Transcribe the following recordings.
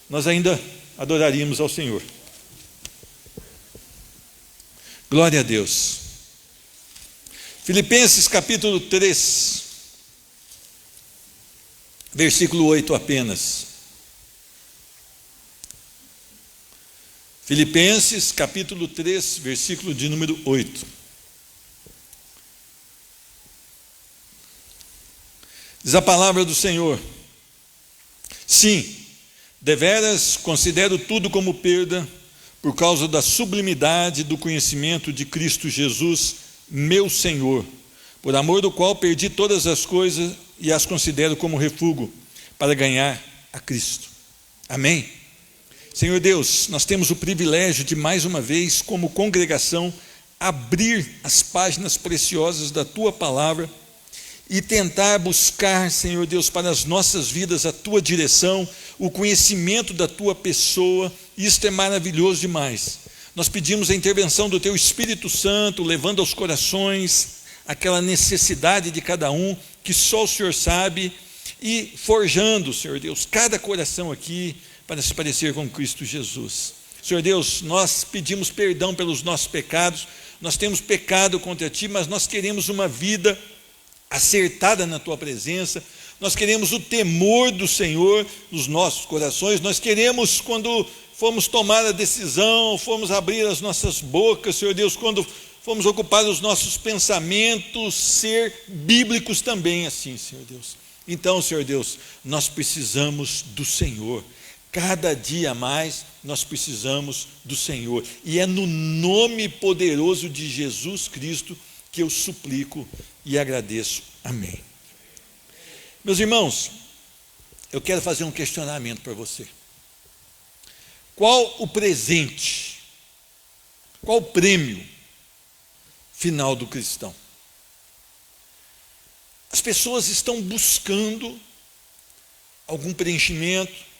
nós ainda adoraríamos ao Senhor. Glória a Deus. Filipenses capítulo 3, versículo 8 apenas. Filipenses capítulo 3, versículo de número 8. Diz a palavra do Senhor: sim, deveras considero tudo como perda, por causa da sublimidade do conhecimento de Cristo Jesus, meu Senhor, por amor do qual perdi todas as coisas e as considero como refúgio, para ganhar a Cristo. Amém? Senhor Deus, nós temos o privilégio de mais uma vez, como congregação, abrir as páginas preciosas da Tua Palavra e tentar buscar, Senhor Deus, para as nossas vidas a Tua direção, o conhecimento da Tua pessoa. Isto é maravilhoso demais. Nós pedimos a intervenção do Teu Espírito Santo, levando aos corações aquela necessidade de cada um, que só o Senhor sabe, e forjando, Senhor Deus, cada coração aqui para se parecer com Cristo Jesus. Senhor Deus, nós pedimos perdão pelos nossos pecados, nós temos pecado contra Ti, mas nós queremos uma vida acertada na Tua presença, nós queremos o temor do Senhor nos nossos corações, nós queremos, quando formos tomar a decisão, formos abrir as nossas bocas, Senhor Deus, quando formos ocupar os nossos pensamentos, ser bíblicos também assim, Senhor Deus. Então, Senhor Deus, nós precisamos do Senhor, cada dia mais nós precisamos do Senhor, e é no nome poderoso de Jesus Cristo que eu suplico e agradeço. Amém. Meus irmãos, eu quero fazer um questionamento para você. Qual o presente, qual o prêmio final do cristão? As pessoas estão buscando algum preenchimento,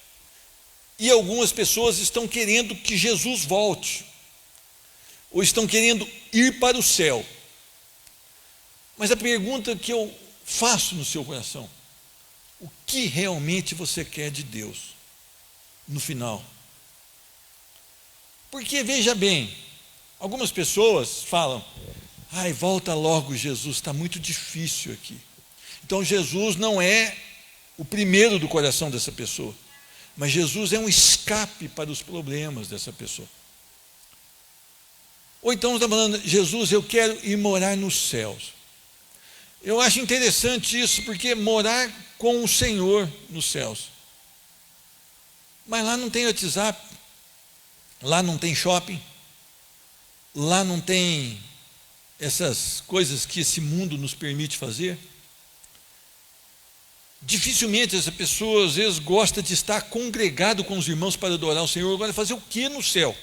e algumas pessoas estão querendo que Jesus volte, ou estão querendo ir para o céu. Mas a pergunta que eu faço no seu coração: o que realmente você quer de Deus no final? Porque, veja bem, algumas pessoas falam: ai, volta logo Jesus, está muito difícil aqui. Então Jesus não é o primeiro do coração dessa pessoa, mas Jesus é um escape para os problemas dessa pessoa. Ou então está falando: Jesus, eu quero ir morar nos céus. Eu acho interessante isso, porque morar com o Senhor nos céus. Mas lá não tem WhatsApp, lá não tem shopping, lá não tem essas coisas que esse mundo nos permite fazer. Dificilmente essa pessoa às vezes gosta de estar congregado com os irmãos para adorar o Senhor. Agora, fazer o que no céu?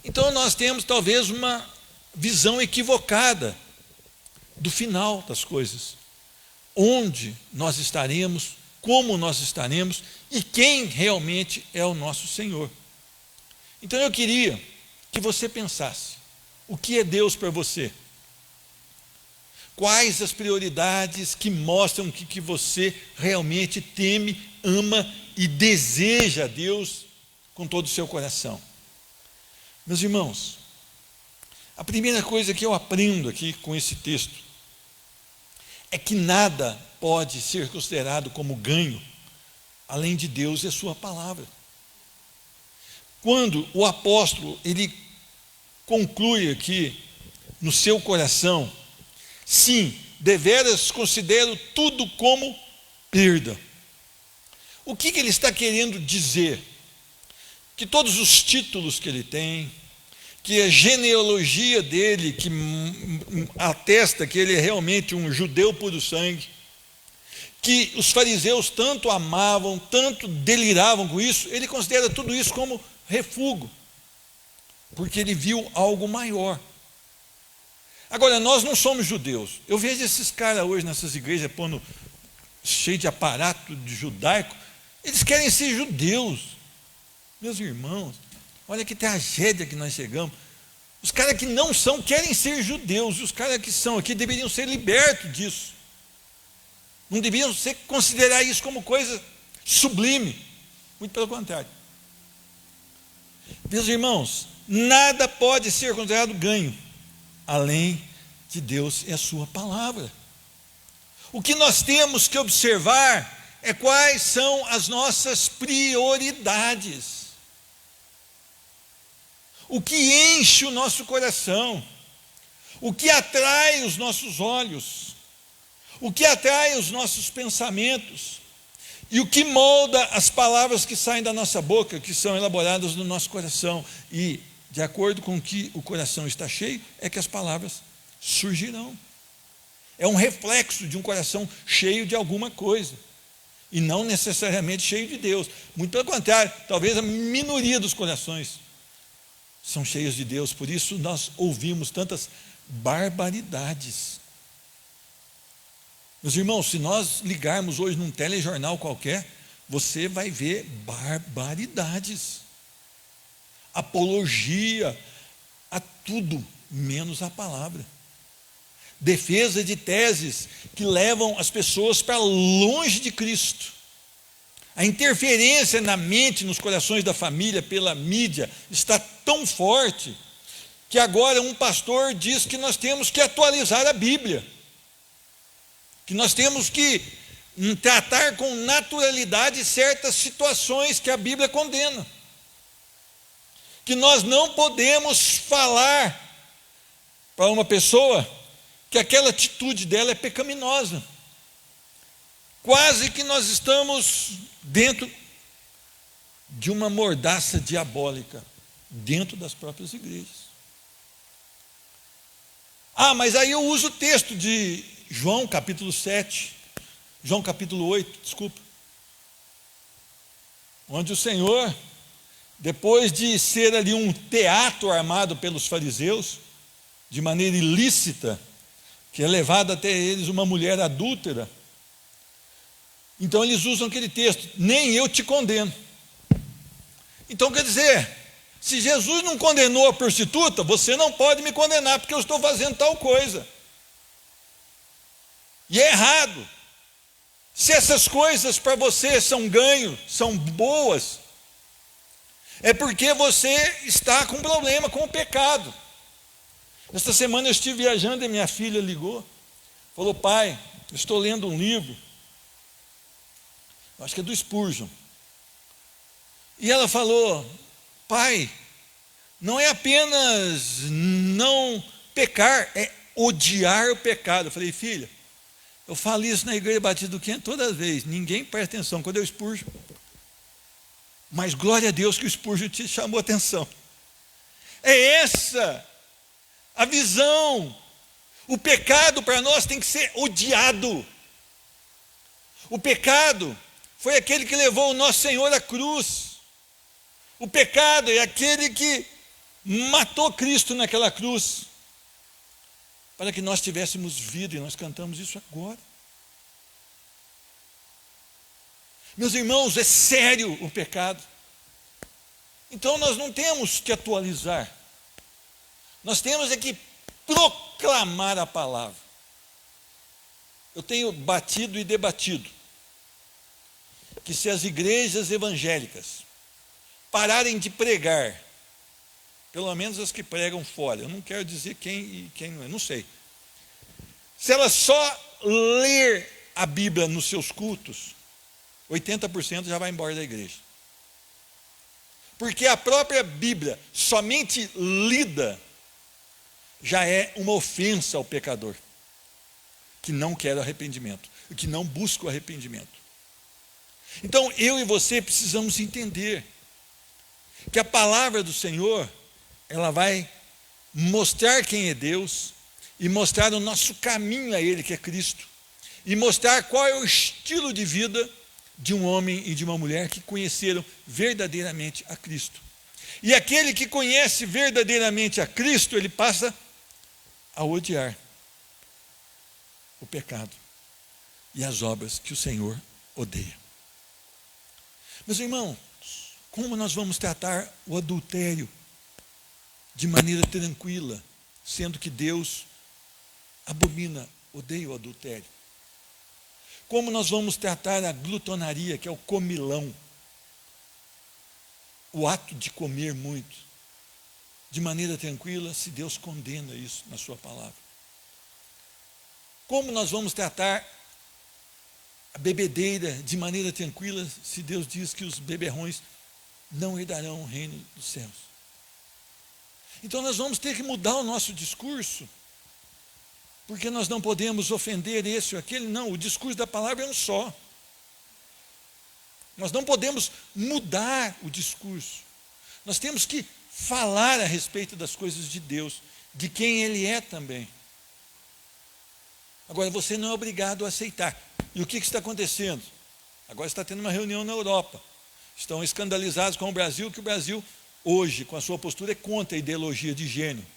Então nós temos talvez uma visão equivocada do final das coisas, onde nós estaremos, como nós estaremos e quem realmente é o nosso Senhor. Então eu queria que você pensasse: o que é Deus para você? Quais as prioridades que mostram que você realmente teme, ama e deseja a Deus com todo o seu coração? Meus irmãos, a primeira coisa que eu aprendo aqui com esse texto é que nada pode ser considerado como ganho além de Deus e a sua palavra. Quando o apóstolo ele conclui aqui no seu coração: sim, deveras considero tudo como perda. O que ele está querendo dizer? Que todos os títulos que ele tem, que a genealogia dele, que atesta que ele é realmente um judeu puro sangue, que os fariseus tanto amavam, tanto deliravam com isso, ele considera tudo isso como refúgio, porque ele viu algo maior. Agora, nós não somos judeus. Eu vejo esses caras hoje nessas igrejas pondo cheio de aparato de judaico, eles querem ser judeus. Meus irmãos, olha que tragédia que nós chegamos. Os caras que não são querem ser judeus, e os caras que são aqui deveriam ser libertos disso. Não deveriam considerar isso como coisa sublime. Muito pelo contrário. Meus irmãos, nada pode ser considerado ganho, além de Deus e a sua palavra. O que nós temos que observar é quais são as nossas prioridades. O que enche o nosso coração, o que atrai os nossos olhos, o que atrai os nossos pensamentos, e o que molda as palavras que saem da nossa boca, que são elaboradas no nosso coração. E, de acordo com o que o coração está cheio, é que as palavras surgirão. É um reflexo de um coração cheio de alguma coisa, e não necessariamente cheio de Deus. Muito pelo contrário, talvez a minoria dos corações são cheios de Deus. Por isso nós ouvimos tantas barbaridades. Meus irmãos, se nós ligarmos hoje num telejornal qualquer, você vai ver barbaridades, apologia a tudo, menos a palavra. Defesa de teses que levam as pessoas para longe de Cristo. A interferência na mente, nos corações da família pela mídia está tão forte que agora um pastor diz que nós temos que atualizar a Bíblia, que nós temos que tratar com naturalidade certas situações que a Bíblia condena, que nós não podemos falar para uma pessoa que aquela atitude dela é pecaminosa. Quase que nós estamos dentro de uma mordaça diabólica, dentro das próprias igrejas. Mas aí eu uso o texto de João capítulo 7, João capítulo 8, desculpa, onde o Senhor, depois de ser ali um teatro armado pelos fariseus, de maneira ilícita, que é levada até eles uma mulher adúltera, então eles usam aquele texto, nem eu te condeno. Então quer dizer, se Jesus não condenou a prostituta, você não pode me condenar, porque eu estou fazendo tal coisa. E é errado. Se essas coisas para você são ganho, são boas, é porque você está com problema com o pecado. Esta semana eu estive viajando e minha filha ligou, falou: pai, eu estou lendo um livro, acho que é do Spurgeon, e ela falou: pai, não é apenas não pecar, é odiar o pecado. Eu falei: filha, eu falo isso na Igreja Batista do Quento toda vez, ninguém presta atenção quando eu Spurgeon, mas glória a Deus que o Spurgeon te chamou a atenção. É essa a visão. O pecado para nós tem que ser odiado. O pecado foi aquele que levou o nosso Senhor à cruz. O pecado é aquele que matou Cristo naquela cruz, para que nós tivéssemos vida, e nós cantamos isso agora. Meus irmãos, é sério o pecado. Então nós não temos que atualizar, nós temos é que proclamar a palavra. Eu tenho batido e debatido que se as igrejas evangélicas pararem de pregar, pelo menos as que pregam fora, eu não quero dizer quem e quem não é, não sei. Se elas só ler a Bíblia nos seus cultos, 80% já vai embora da igreja. Porque a própria Bíblia, somente lida, já é uma ofensa ao pecador, que não quer arrependimento, que não busca o arrependimento. Então, eu e você precisamos entender que a palavra do Senhor, ela vai mostrar quem é Deus, e mostrar o nosso caminho a Ele, que é Cristo, e mostrar qual é o estilo de vida de um homem e de uma mulher que conheceram verdadeiramente a Cristo. E aquele que conhece verdadeiramente a Cristo, ele passa a odiar o pecado e as obras que o Senhor odeia. Meus irmãos, como nós vamos tratar o adultério de maneira tranquila, sendo que Deus abomina, odeia o adultério? Como nós vamos tratar a glutonaria, que é o comilão, o ato de comer muito, de maneira tranquila, se Deus condena isso na sua palavra? Como nós vamos tratar a bebedeira de maneira tranquila, se Deus diz que os beberrões não herdarão o reino dos céus? Então nós vamos ter que mudar o nosso discurso, porque nós não podemos ofender esse ou aquele. Não, o discurso da palavra é um só. Nós não podemos mudar o discurso. Nós temos que falar a respeito das coisas de Deus, de quem Ele é também. Agora, você não é obrigado a aceitar. E o que está acontecendo? Agora está tendo uma reunião na Europa. Estão escandalizados com o Brasil, que o Brasil, hoje, com a sua postura, é contra a ideologia de gênero.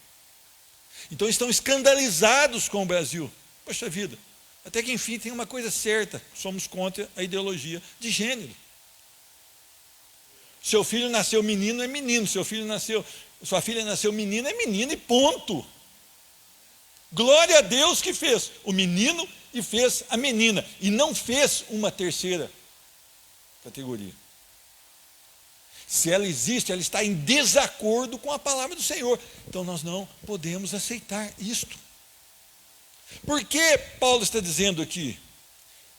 Então estão escandalizados com o Brasil. Poxa vida, até que enfim tem uma coisa certa: somos contra a ideologia de gênero. Seu filho nasceu menino, é menino. Sua filha nasceu menina, é menina, e ponto. Glória a Deus que fez o menino e fez a menina, e não fez uma terceira categoria. Se ela existe, ela está em desacordo com a palavra do Senhor. Então nós não podemos aceitar isto. Por que Paulo está dizendo aqui?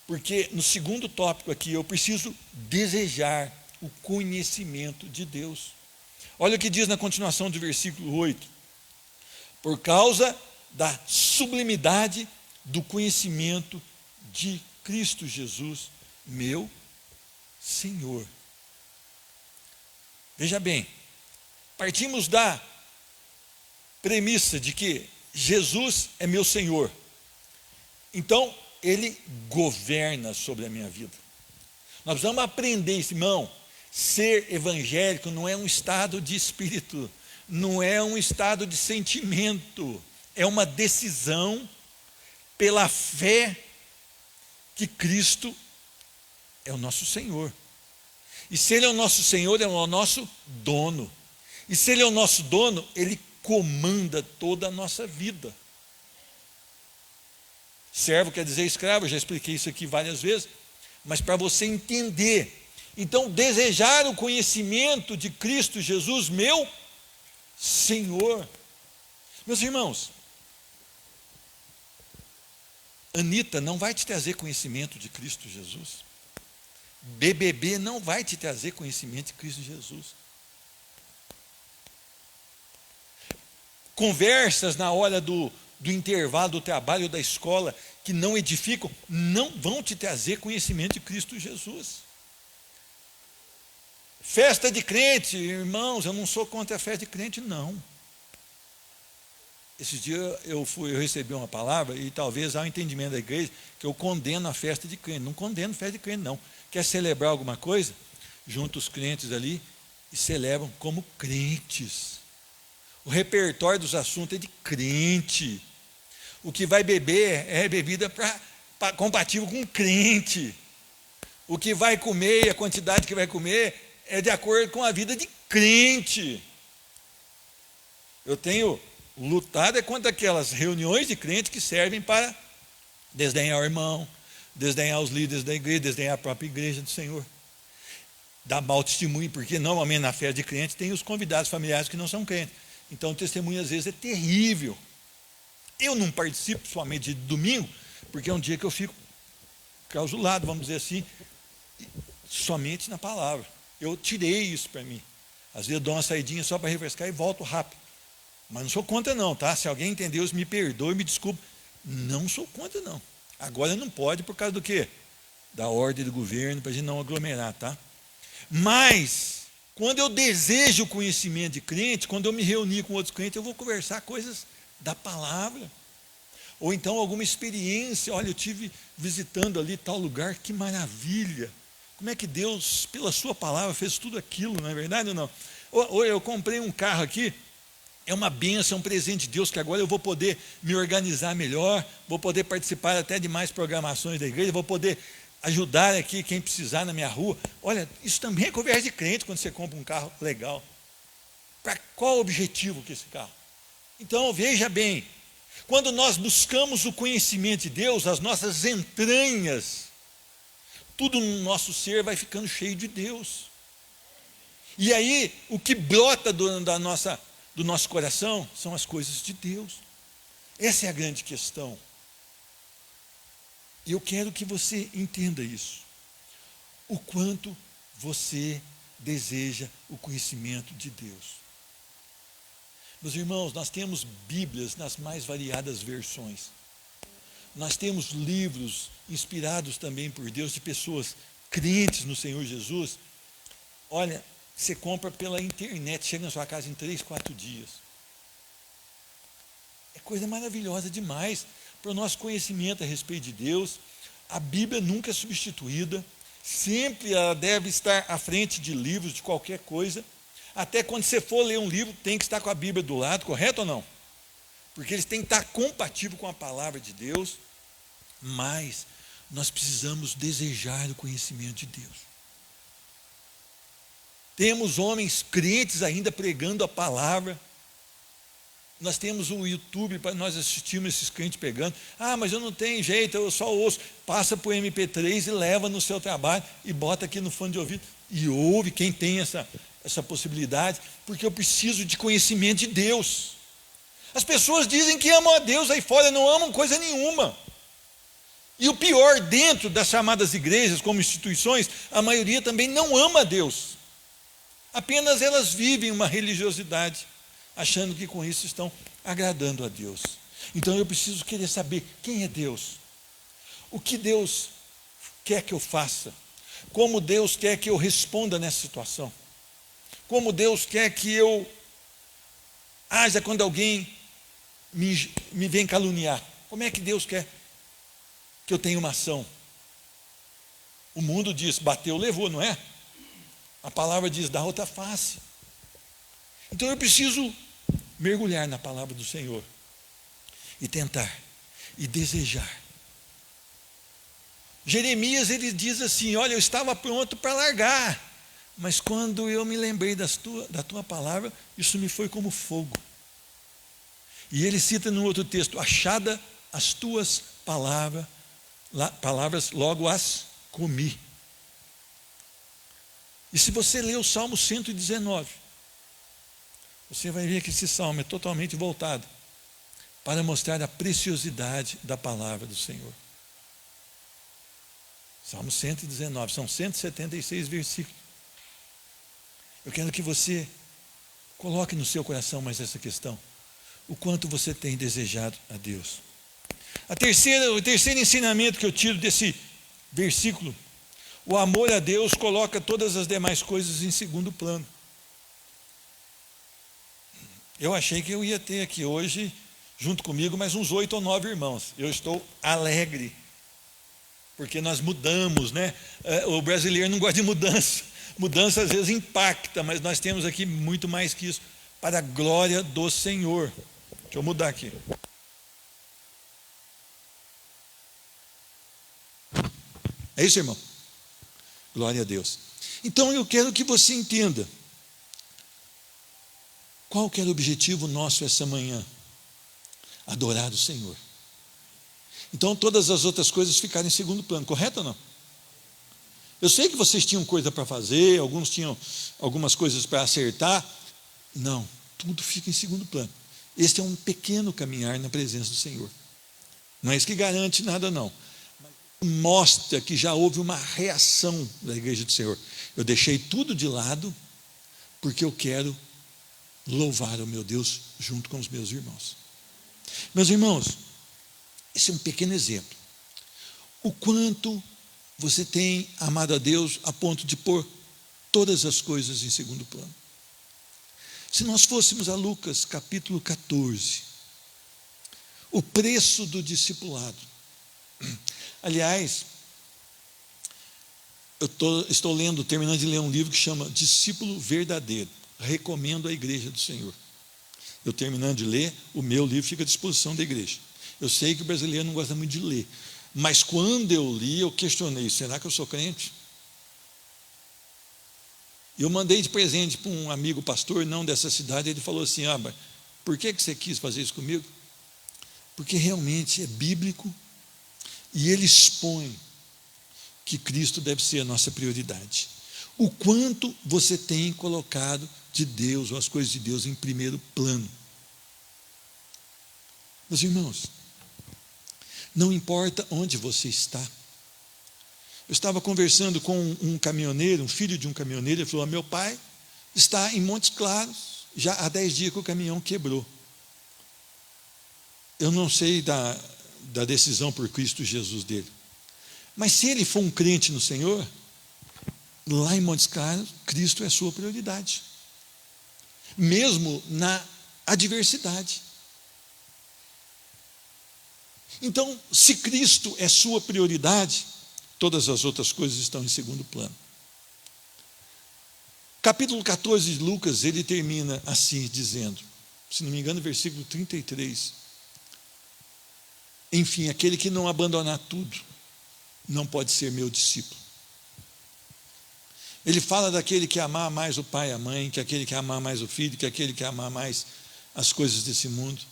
Porque no segundo tópico aqui, eu preciso desejar o conhecimento de Deus. Olha o que diz na continuação do versículo 8. Por causa da sublimidade do conhecimento de Cristo Jesus, meu Senhor. Veja bem, partimos da premissa de que Jesus é meu Senhor. Então, Ele governa sobre a minha vida. Nós precisamos aprender, irmão, ser evangélico não é um estado de espírito, não é um estado de sentimento, é uma decisão pela fé que Cristo é o nosso Senhor. E se Ele é o nosso Senhor, Ele é o nosso dono. E se Ele é o nosso dono, Ele comanda toda a nossa vida. Servo quer dizer escravo, eu já expliquei isso aqui várias vezes, mas para você entender. Então, desejar o conhecimento de Cristo Jesus, meu Senhor. Meus irmãos, Anitta não vai te trazer conhecimento de Cristo Jesus. BBB não vai te trazer conhecimento de Cristo Jesus. Conversas na hora do intervalo do trabalho, da escola, que não edificam, não vão te trazer conhecimento de Cristo Jesus. Festa de crente, irmãos, eu não sou contra a festa de crente, não. Esses dias eu recebi uma palavra, e talvez há um entendimento da igreja, que eu condeno a festa de crente. Não condeno festa de crente, não. Quer celebrar alguma coisa? Junta os crentes ali e celebram como crentes. O repertório dos assuntos é de crente. O que vai beber é bebida compatível com crente. O que vai comer e a quantidade que vai comer é de acordo com a vida de crente. Eu tenho lutado contra aquelas reuniões de crentes que servem para desdenhar o irmão, desdenhar os líderes da igreja, desdenhar a própria igreja do Senhor. Dar mau testemunho, porque normalmente na festa de crente tem os convidados familiares que não são crentes. Então o testemunho às vezes é terrível. Eu não participo somente de domingo, porque é um dia que eu fico clausulado, vamos dizer assim, somente na palavra. Eu tirei isso para mim. Às vezes eu dou uma saidinha só para refrescar e volto rápido. Mas não sou contra não, tá? Se alguém entendeu, me perdoe, me desculpe. Não sou contra não. Agora não pode por causa do quê? Da ordem do governo, para a gente não aglomerar, tá? Mas, quando eu desejo o conhecimento de crente, quando eu me reunir com outros crentes, eu vou conversar coisas da palavra. Ou então alguma experiência, olha, eu estive visitando ali tal lugar, que maravilha. Como é que Deus, pela sua palavra, fez tudo aquilo, não é verdade ou não? Ou eu comprei um carro aqui, é uma bênção, é um presente de Deus, que agora eu vou poder me organizar melhor, vou poder participar até de mais programações da igreja, vou poder ajudar aqui quem precisar na minha rua. Olha, isso também é conversa de crente quando você compra um carro legal. Para qual objetivo que esse carro? Então, veja bem, quando nós buscamos o conhecimento de Deus, as nossas entranhas, tudo no nosso ser vai ficando cheio de Deus. E aí, o que brota do nosso coração são as coisas de Deus. Essa é a grande questão. E eu quero que você entenda isso. O quanto você deseja o conhecimento de Deus. Meus irmãos, nós temos Bíblias nas mais variadas versões. Nós temos livros inspirados também por Deus, de pessoas crentes no Senhor Jesus. Olha, você compra pela internet, chega na sua casa em 3, 4 dias. É coisa maravilhosa demais para o nosso conhecimento a respeito de Deus. A Bíblia nunca é substituída, sempre ela deve estar à frente de livros, de qualquer coisa. Até quando você for ler um livro, tem que estar com a Bíblia do lado, correto ou não? Porque eles têm que estar compatíveis com a palavra de Deus. Mas nós precisamos desejar o conhecimento de Deus. Temos homens crentes ainda pregando a palavra. Nós temos o YouTube para nós assistirmos esses crentes pregando. Ah, mas eu não tenho jeito, eu só ouço. Passa para o MP3 e leva no seu trabalho e bota aqui no fone de ouvido. E ouve quem tem essa possibilidade, porque eu preciso de conhecimento de Deus. As pessoas dizem que amam a Deus aí fora, não amam coisa nenhuma. E o pior, dentro das chamadas igrejas como instituições, a maioria também não ama a Deus. Apenas elas vivem uma religiosidade, achando que com isso estão agradando a Deus. Então eu preciso querer saber quem é Deus, o que Deus quer que eu faça, como Deus quer que eu responda nessa situação, como Deus quer que eu haja quando alguém me vem caluniar, como é que Deus quer que eu tenha uma ação. O mundo diz, bateu, levou, não é? A palavra diz, dá outra face. Então eu preciso mergulhar na palavra do Senhor e tentar e desejar. Jeremias, ele diz assim, olha, eu estava pronto para largar, mas quando eu me lembrei da tua palavra, isso me foi como fogo. E ele cita no outro texto, achada as tuas palavras, logo as comi. E se você ler o Salmo 119, você vai ver que esse salmo é totalmente voltado para mostrar a preciosidade da palavra do Senhor. Salmo 119, são 176 versículos. Eu quero que você coloque no seu coração mais essa questão. O quanto você tem desejado a Deus. O terceiro ensinamento que eu tiro desse versículo, o amor a Deus coloca todas as demais coisas em segundo plano. Eu achei que eu ia ter aqui hoje, junto comigo, mais uns 8 ou 9 irmãos. Eu estou alegre, porque nós mudamos, né? O brasileiro não gosta de mudança. Mudança às vezes impacta, mas nós temos aqui muito mais que isso, para a glória do Senhor. Deixa eu mudar aqui. É isso, irmão? Glória a Deus. Então eu quero que você entenda qual que era o objetivo nosso essa manhã? Adorar o Senhor. Então todas as outras coisas ficaram em segundo plano, correto ou não? Eu sei que vocês tinham coisa para fazer, alguns tinham algumas coisas para acertar. Não, tudo fica em segundo plano. Este é um pequeno caminhar na presença do Senhor. Não é isso que garante nada, não. Mostra que já houve uma reação da igreja do Senhor. Eu deixei tudo de lado porque eu quero louvar o meu Deus junto com os meus irmãos. Meus irmãos, esse é um pequeno exemplo. O quanto você tem amado a Deus a ponto de pôr todas as coisas em segundo plano. Se nós fôssemos a Lucas capítulo 14, o preço do discipulado. Aliás, eu estou terminando de ler um livro que chama Discípulo Verdadeiro. Recomendo à igreja do Senhor. Eu terminando de ler, o meu livro fica à disposição da igreja. Eu sei que o brasileiro não gosta muito de ler, mas quando eu li, eu questionei, será que eu sou crente? Eu mandei de presente para um amigo pastor, não dessa cidade, ele falou assim, mas por que você quis fazer isso comigo? Porque realmente é bíblico e ele expõe que Cristo deve ser a nossa prioridade. o quanto você tem colocado de Deus, ou as coisas de Deus, em primeiro plano. Meus irmãos, não importa onde você está. Eu estava conversando com um caminhoneiro, um filho de um caminhoneiro, ele falou: meu pai está em Montes Claros, já há 10 dias que o caminhão quebrou. Eu não sei da decisão por Cristo Jesus dele, mas se ele for um crente no Senhor, lá em Montes Claros, Cristo é a sua prioridade, mesmo na adversidade. Então, se Cristo é sua prioridade, todas as outras coisas estão em segundo plano. Capítulo 14 de Lucas, ele termina assim, dizendo, se não me engano, versículo 33. Enfim, aquele que não abandonar tudo, não pode ser meu discípulo. Ele fala daquele que amar mais o pai e a mãe, que aquele que amar mais o filho, que aquele que amar mais as coisas desse mundo.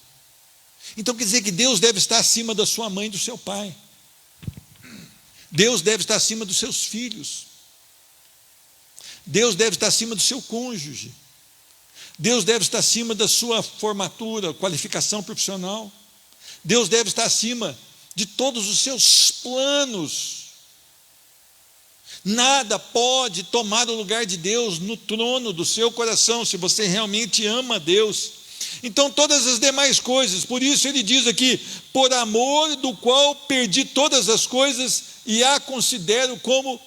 Então quer dizer que Deus deve estar acima da sua mãe e do seu pai. Deus deve estar acima dos seus filhos. Deus deve estar acima do seu cônjuge. Deus deve estar acima da sua formatura, qualificação profissional. Deus deve estar acima de todos os seus planos. Nada pode tomar o lugar de Deus no trono do seu coração, se você realmente ama a Deus. Então todas as demais coisas, por isso ele diz aqui, por amor do qual perdi todas as coisas e a considero como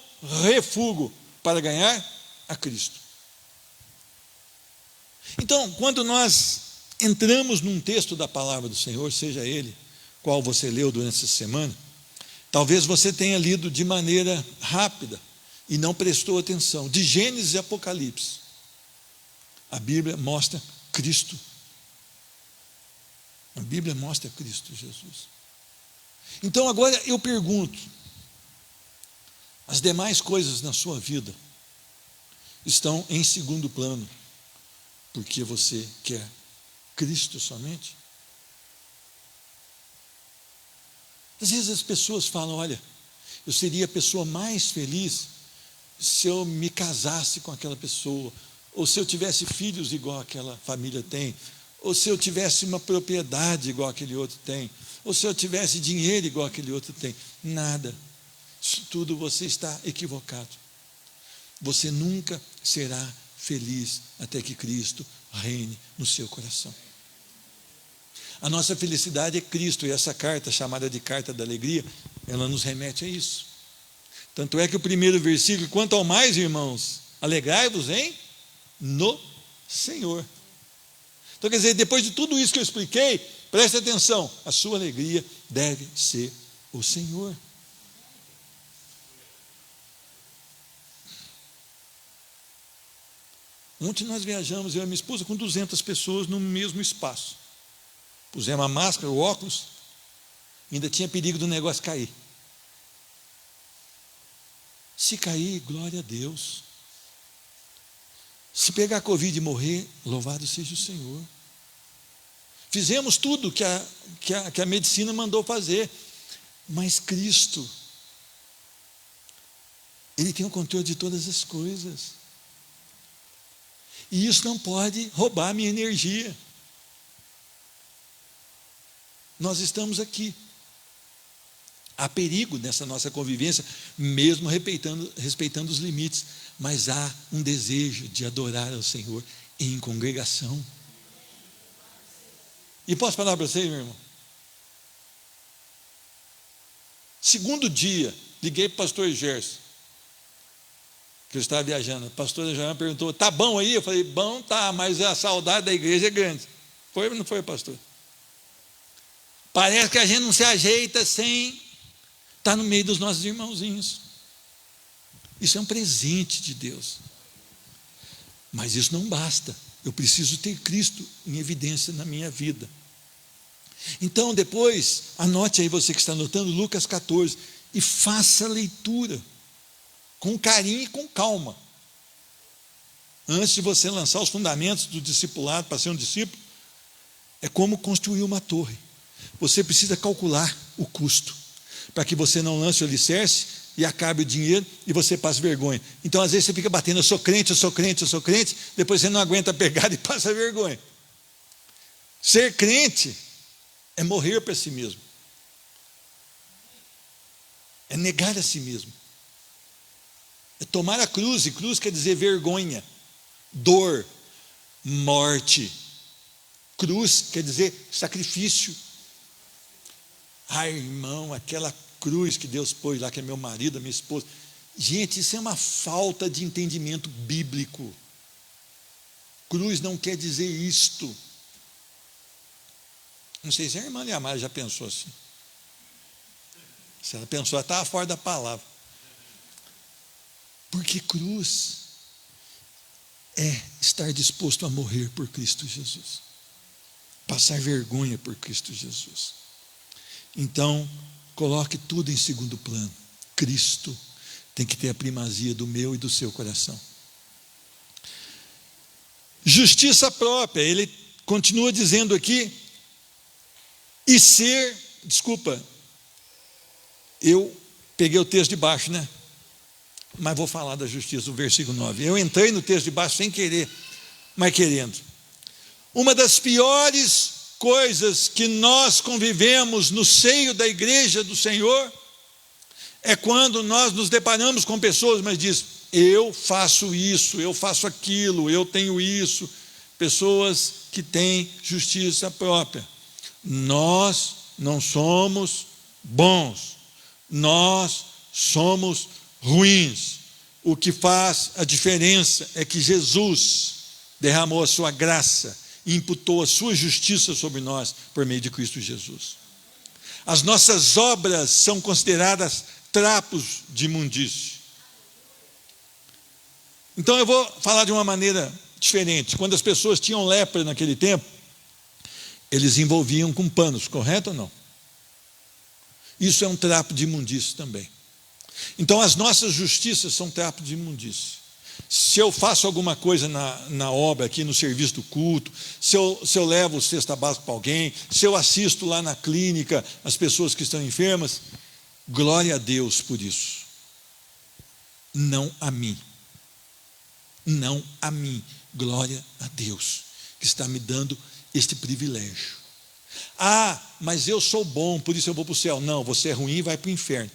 refúgio para ganhar a Cristo. Então, quando nós entramos num texto da palavra do Senhor, seja ele qual você leu durante essa semana, talvez você tenha lido de maneira rápida e não prestou atenção. De Gênesis e Apocalipse, a Bíblia mostra Cristo. A Bíblia mostra Cristo Jesus. Então agora eu pergunto, as demais coisas na sua vida estão em segundo plano, porque você quer Cristo somente? Às vezes as pessoas falam: olha, eu seria a pessoa mais feliz se eu me casasse com aquela pessoa, ou se eu tivesse filhos igual aquela família tem, ou se eu tivesse uma propriedade igual aquele outro tem, ou se eu tivesse dinheiro igual aquele outro tem. Nada. Isso tudo você está equivocado. Você nunca será feliz até que Cristo reine no seu coração. A nossa felicidade é Cristo, e essa carta, chamada de Carta da Alegria, ela nos remete a isso. Tanto é que o primeiro versículo: quanto ao mais, irmãos, alegrai-vos no Senhor. Então quer dizer, depois de tudo isso que eu expliquei, preste atenção, a sua alegria deve ser o Senhor. Ontem nós viajamos, eu e minha esposa, com 200 pessoas no mesmo espaço. Pusemos a máscara, o óculos, ainda tinha perigo do negócio cair. Se cair, glória a Deus. Se pegar Covid e morrer, louvado seja o Senhor. Fizemos tudo que a medicina mandou fazer, mas Cristo, Ele tem o controle de todas as coisas. E isso não pode roubar a minha energia. Nós estamos aqui. Há perigo nessa nossa convivência, mesmo respeitando os limites, mas há um desejo de adorar ao Senhor em congregação. E posso falar para vocês, meu irmão? Segundo dia, liguei para o pastor Gerson, que eu estava viajando. A pastora Joana perguntou: tá bom aí? Eu falei: bom, tá, mas a saudade da igreja é grande. Foi ou não foi, pastor? Parece que a gente não se ajeita sem estar no meio dos nossos irmãozinhos. Isso é um presente de Deus. Mas isso não basta. Eu preciso ter Cristo em evidência na minha vida. Então depois, anote aí, você que está anotando, Lucas 14, e faça a leitura com carinho e com calma. Antes de você lançar os fundamentos do discipulado para ser um discípulo, é como construir uma torre. Você precisa calcular o custo, para que você não lance o alicerce e acabe o dinheiro e você passa vergonha. Então às vezes você fica batendo, eu sou crente, eu sou crente, eu sou crente, depois você não aguenta pegar e passa vergonha. Ser crente é morrer para si mesmo, é negar a si mesmo, é tomar a cruz, e cruz quer dizer vergonha, dor, morte. Cruz quer dizer sacrifício. Ai, irmão, aquela cruz que Deus pôs lá, que é meu marido, a minha esposa. Gente, isso é uma falta de entendimento bíblico. Cruz não quer dizer isto. Não sei se a irmã Liamara já pensou assim. Se ela pensou, ela estava fora da palavra. Porque cruz é estar disposto a morrer por Cristo Jesus, passar vergonha por Cristo Jesus. Então, coloque tudo em segundo plano. Cristo tem que ter a primazia do meu e do seu coração. Justiça própria, ele continua dizendo aqui, e ser, desculpa, eu peguei o texto de baixo, né? Mas vou falar da justiça, o versículo 9. Eu entrei no texto de baixo sem querer, mas querendo. Uma das piores coisas que nós convivemos no seio da igreja do Senhor é quando nós nos deparamos com pessoas, mas diz, eu faço isso, eu faço aquilo, eu tenho isso. Pessoas que têm justiça própria. Nós não somos bons, nós somos ruins. O que faz a diferença é que Jesus derramou a sua graça e imputou a sua justiça sobre nós por meio de Cristo Jesus. As nossas obras são consideradas trapos de imundície. Então eu vou falar de uma maneira diferente. Quando as pessoas tinham lepra naquele tempo, eles envolviam com panos, correto ou não? Isso é um trapo de imundície também. Então as nossas justiças são trapo de imundície. Se eu faço alguma coisa na obra aqui, no serviço do culto, se eu levo o cesta básica para alguém, se eu assisto lá na clínica as pessoas que estão enfermas, glória a Deus por isso. Não a mim. Não a mim. Glória a Deus que está me dando este privilégio. Ah, mas eu sou bom, por isso eu vou para o céu. Não, você é ruim e vai para o inferno.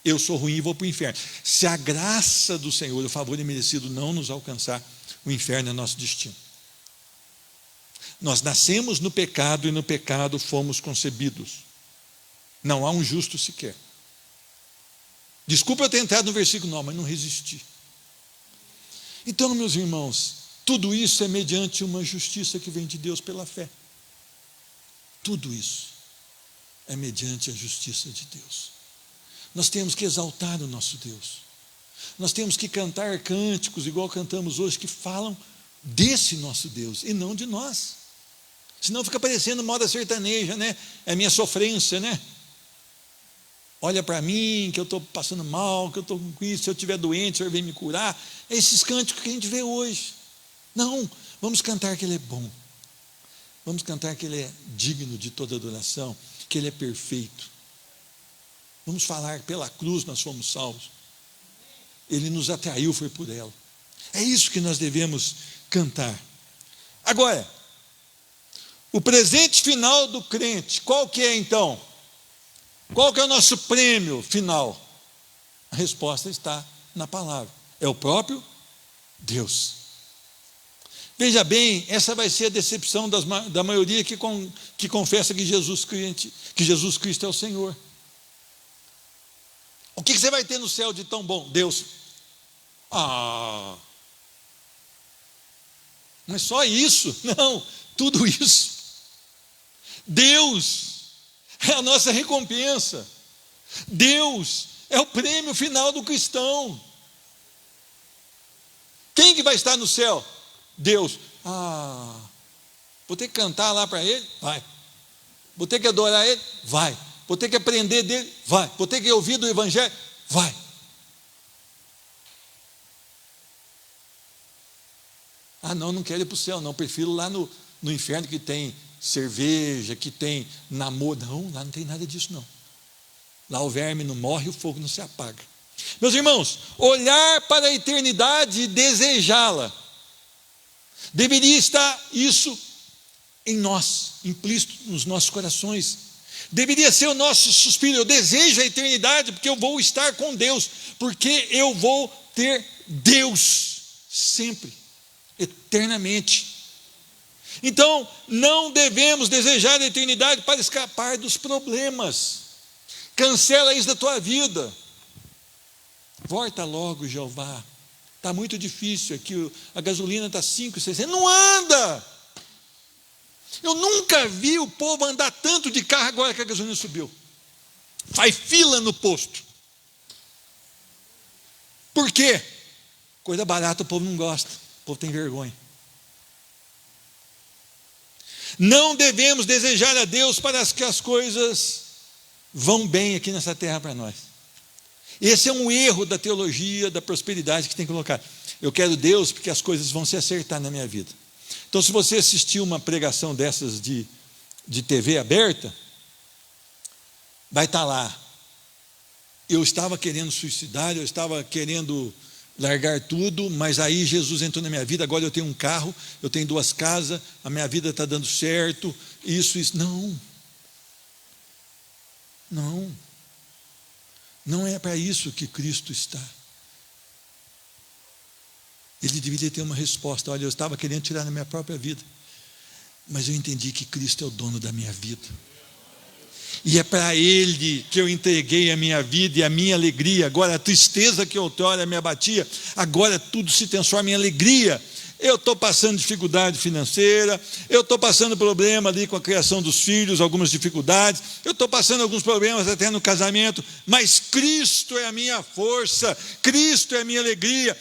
Eu sou ruim e vou para o inferno. Se a graça do Senhor, o favor imerecido não nos alcançar, o inferno é nosso destino. Nós nascemos no pecado e no pecado fomos concebidos. Não há um justo sequer. Desculpa eu ter entrado no versículo 9, mas não resisti. Então, meus irmãos, tudo isso é mediante uma justiça que vem de Deus pela fé. Tudo isso é mediante a justiça de Deus. Nós temos que exaltar o nosso Deus. Nós temos que cantar cânticos, igual cantamos hoje, que falam desse nosso Deus e não de nós. Senão fica parecendo moda sertaneja, né? É a minha sofrência, né? Olha para mim, que eu estou passando mal, que eu estou com isso, se eu estiver doente, o Senhor vem me curar. É esses cânticos que a gente vê hoje. Não, vamos cantar que Ele é bom. Vamos cantar que Ele é digno de toda adoração, que Ele é perfeito. Vamos falar, pela cruz nós fomos salvos. Ele nos atraiu, foi por ela. É isso que nós devemos cantar. Agora, o presente final do crente, qual que é então? Qual que é o nosso prêmio final? A resposta está na palavra. É o próprio Deus. Veja bem, essa vai ser a decepção da maioria que confessa que Jesus Cristo é o Senhor. O que você vai ter no céu de tão bom? Deus. Ah, não é só isso, não, tudo isso. Deus é a nossa recompensa. Deus é o prêmio final do cristão. Quem que vai estar no céu? Deus. Ah, vou ter que cantar lá para Ele? Vai. Vou ter que adorar Ele? Vai. Vou ter que aprender dele? Vai. Vou ter que ouvir do Evangelho? Vai. Ah, não quero ir para o céu, não. Prefiro lá no inferno que tem cerveja, que tem namoro. Não, lá não tem nada disso, não. Lá o verme não morre, o fogo não se apaga. Meus irmãos, olhar para a eternidade e desejá-la, deveria estar isso em nós, implícito nos nossos corações. Deveria ser o nosso suspiro. Eu desejo a eternidade porque eu vou estar com Deus, porque eu vou ter Deus sempre, eternamente. Então, não devemos desejar a eternidade para escapar dos problemas. Cancela isso da tua vida. Volta logo, Jeová. Está muito difícil aqui, a gasolina está 5,60. Não anda! Eu nunca vi o povo andar tanto de carro agora que a gasolina subiu. Faz fila no posto. Por quê? Coisa barata o povo não gosta, o povo tem vergonha. Não devemos desejar a Deus para que as coisas vão bem aqui nessa terra para nós. Esse é um erro da teologia da prosperidade que tem que colocar. Eu quero Deus porque as coisas vão se acertar na minha vida. Então, se você assistiu uma pregação dessas de TV aberta, vai estar lá. Eu estava querendo suicidar, eu estava querendo largar tudo, mas aí Jesus entrou na minha vida, agora eu tenho um carro, eu tenho 2 casas, a minha vida está dando certo, isso. Não é para isso que Cristo está. Ele deveria ter uma resposta. Olha, eu estava querendo tirar da minha própria vida, mas eu entendi que Cristo é o dono da minha vida. E é para Ele que eu entreguei a minha vida e a minha alegria. Agora a tristeza que outrora me abatia, agora tudo se transforma em alegria. Eu estou passando dificuldade financeira, eu estou passando problema ali com a criação dos filhos, algumas dificuldades, eu estou passando alguns problemas até no casamento, mas Cristo é a minha força, Cristo é a minha alegria,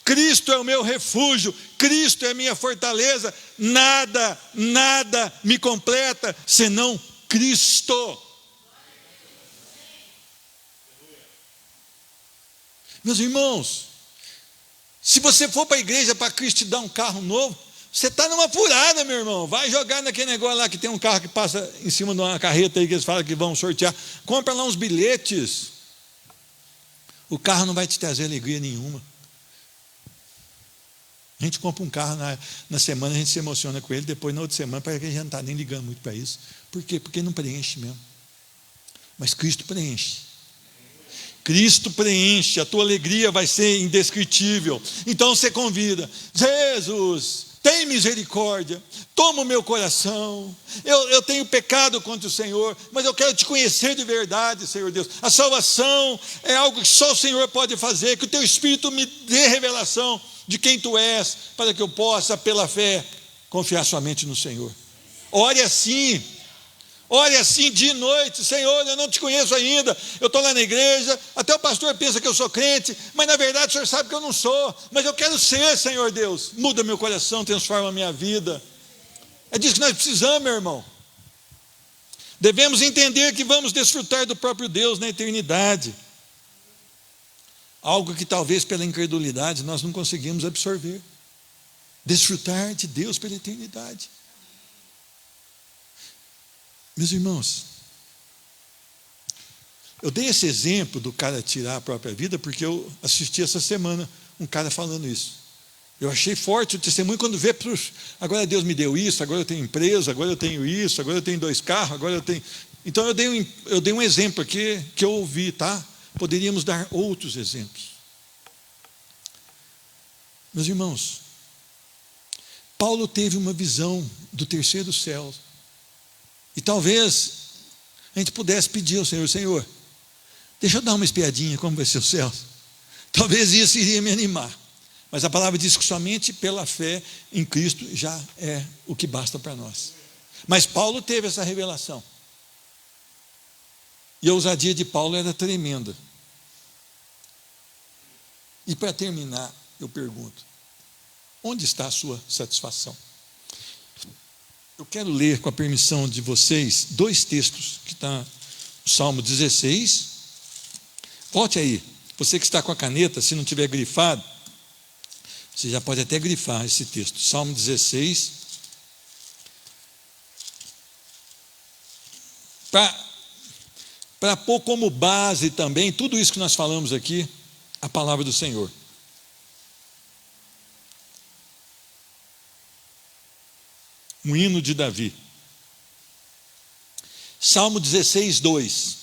Cristo é o meu refúgio, Cristo é a minha fortaleza. Nada me completa senão Cristo. Meus irmãos, se você for para a igreja para Cristo te dar um carro novo, você está numa furada, meu irmão. Vai jogar naquele negócio lá que tem um carro que passa em cima de uma carreta aí que eles falam que vão sortear. Compra lá uns bilhetes. O carro não vai te trazer alegria nenhuma. A gente compra um carro na semana, a gente se emociona com ele, depois na outra semana parece que a gente não está nem ligando muito para isso. Por quê? Porque não preenche mesmo. Mas Cristo preenche. Cristo preenche, a tua alegria vai ser indescritível. Então você convida: Jesus, tem misericórdia, toma o meu coração. Eu tenho pecado contra o Senhor, mas eu quero te conhecer de verdade, Senhor Deus. A salvação é algo que só o Senhor pode fazer, que o teu Espírito me dê revelação de quem tu és, para que eu possa, pela fé, confiar somente no Senhor. Ore assim dia e noite: Senhor, eu não te conheço ainda, eu estou lá na igreja, até o pastor pensa que eu sou crente, mas na verdade o Senhor sabe que eu não sou, mas eu quero ser, Senhor Deus. Muda meu coração, transforma a minha vida. É disso que nós precisamos, meu irmão. Devemos entender que vamos desfrutar do próprio Deus na eternidade, algo que talvez pela incredulidade nós não conseguimos absorver. Desfrutar de Deus pela eternidade. Meus irmãos, eu dei esse exemplo do cara tirar a própria vida porque eu assisti essa semana um cara falando isso. Eu achei forte o testemunho quando vê: agora Deus me deu isso, agora eu tenho empresa, agora eu tenho isso, agora eu tenho 2 carros, agora eu tenho... Então eu dei um exemplo aqui que eu ouvi, tá? Poderíamos dar outros exemplos. Meus irmãos, Paulo teve uma visão do terceiro céu. E talvez a gente pudesse pedir ao Senhor: Senhor, deixa eu dar uma espiadinha como vai ser o céu. Talvez isso iria me animar. Mas a palavra diz que somente pela fé em Cristo já é o que basta para nós. Mas Paulo teve essa revelação. E a ousadia de Paulo era tremenda. E para terminar, eu pergunto: onde está a sua satisfação? Eu quero ler, com a permissão de vocês, 2 textos que estão no Salmo 16. Volte aí. Você que está com a caneta, se não tiver grifado, você já pode até grifar esse texto. Salmo 16. para pôr como base também tudo isso que nós falamos aqui, a palavra do Senhor. Um hino de Davi. Salmo 16, 2.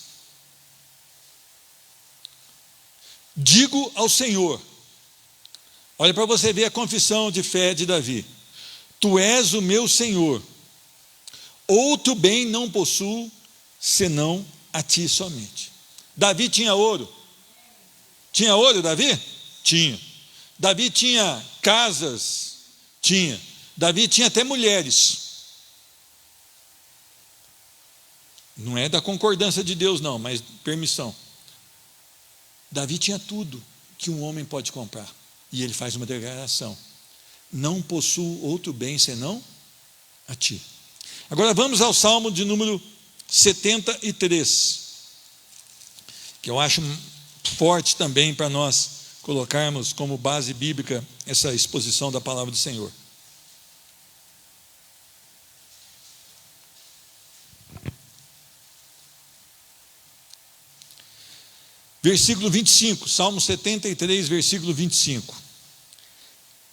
Digo ao Senhor, olha para você ver a confissão de fé de Davi: Tu és o meu Senhor, outro bem não possuo, senão a ti somente. Davi tinha ouro? Tinha ouro, Davi? Tinha. Davi tinha casas? Tinha. Davi tinha até mulheres. Não é da concordância de Deus não, mas permissão. Davi tinha tudo que um homem pode comprar. E ele faz uma declaração: não possuo outro bem senão a ti. Agora vamos ao Salmo de número 73, que eu acho forte também para nós colocarmos como base bíblica essa exposição da palavra do Senhor. Versículo 25, Salmo 73, versículo 25.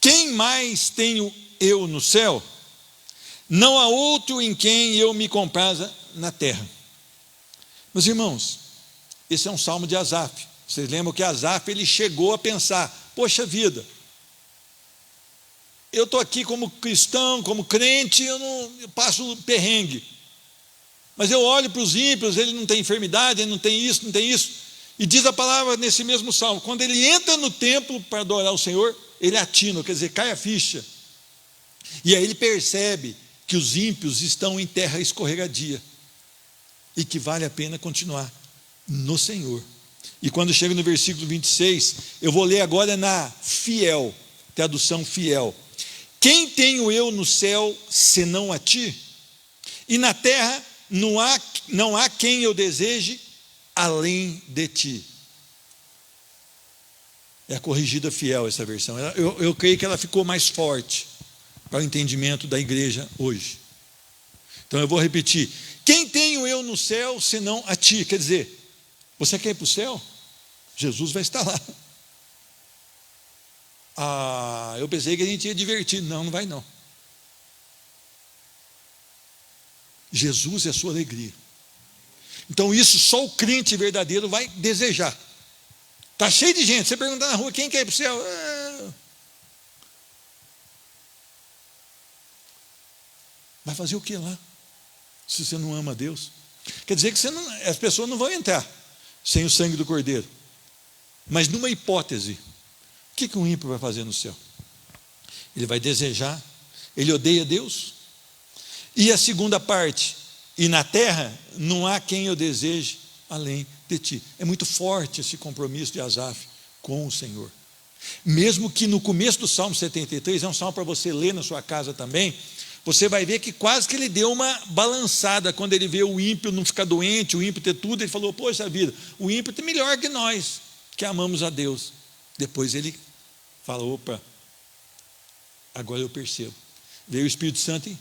Quem mais tenho eu no céu? Não há outro em quem eu me compraza na terra. Meus irmãos, esse é um salmo de Asaf. Vocês lembram que Asaf, ele chegou a pensar: poxa vida, eu estou aqui como cristão, como crente, eu passo perrengue. Mas eu olho para os ímpios, ele não tem enfermidade, ele não tem isso, não tem isso. E diz a palavra nesse mesmo salmo: quando ele entra no templo para adorar o Senhor, ele atina, quer dizer, cai a ficha. E aí ele percebe que os ímpios estão em terra escorregadia e que vale a pena continuar no Senhor. E quando chega no versículo 26, eu vou ler agora na fiel, tradução fiel: quem tenho eu no céu senão a ti? E na terra não há quem eu deseje além de ti. É a corrigida fiel essa versão. Eu creio que ela ficou mais forte para o entendimento da igreja hoje. Então eu vou repetir: quem tenho eu no céu senão a ti? Quer dizer, você quer ir para o céu? Jesus vai estar lá. Eu pensei que a gente ia divertir. Não, não vai não. Jesus é a sua alegria. Então isso só o crente verdadeiro vai desejar. Está cheio de gente, você pergunta na rua: quem quer ir para o céu? Vai fazer o que lá? Se você não ama a Deus? Quer dizer que as pessoas não vão entrar sem o sangue do Cordeiro. Mas numa hipótese, o que um ímpio vai fazer no céu? Ele vai desejar, ele odeia Deus. E a segunda parte: e na terra não há quem eu deseje além de ti. É muito forte esse compromisso de Asaf com o Senhor. Mesmo que no começo do Salmo 73, é um salmo para você ler na sua casa também, você vai ver que quase que ele deu uma balançada quando ele vê o ímpio não ficar doente, o ímpio ter tudo. Ele falou: poxa vida, o ímpio é melhor que nós, que amamos a Deus. Depois ele falou: opa, agora eu percebo. Veio o Espírito Santo e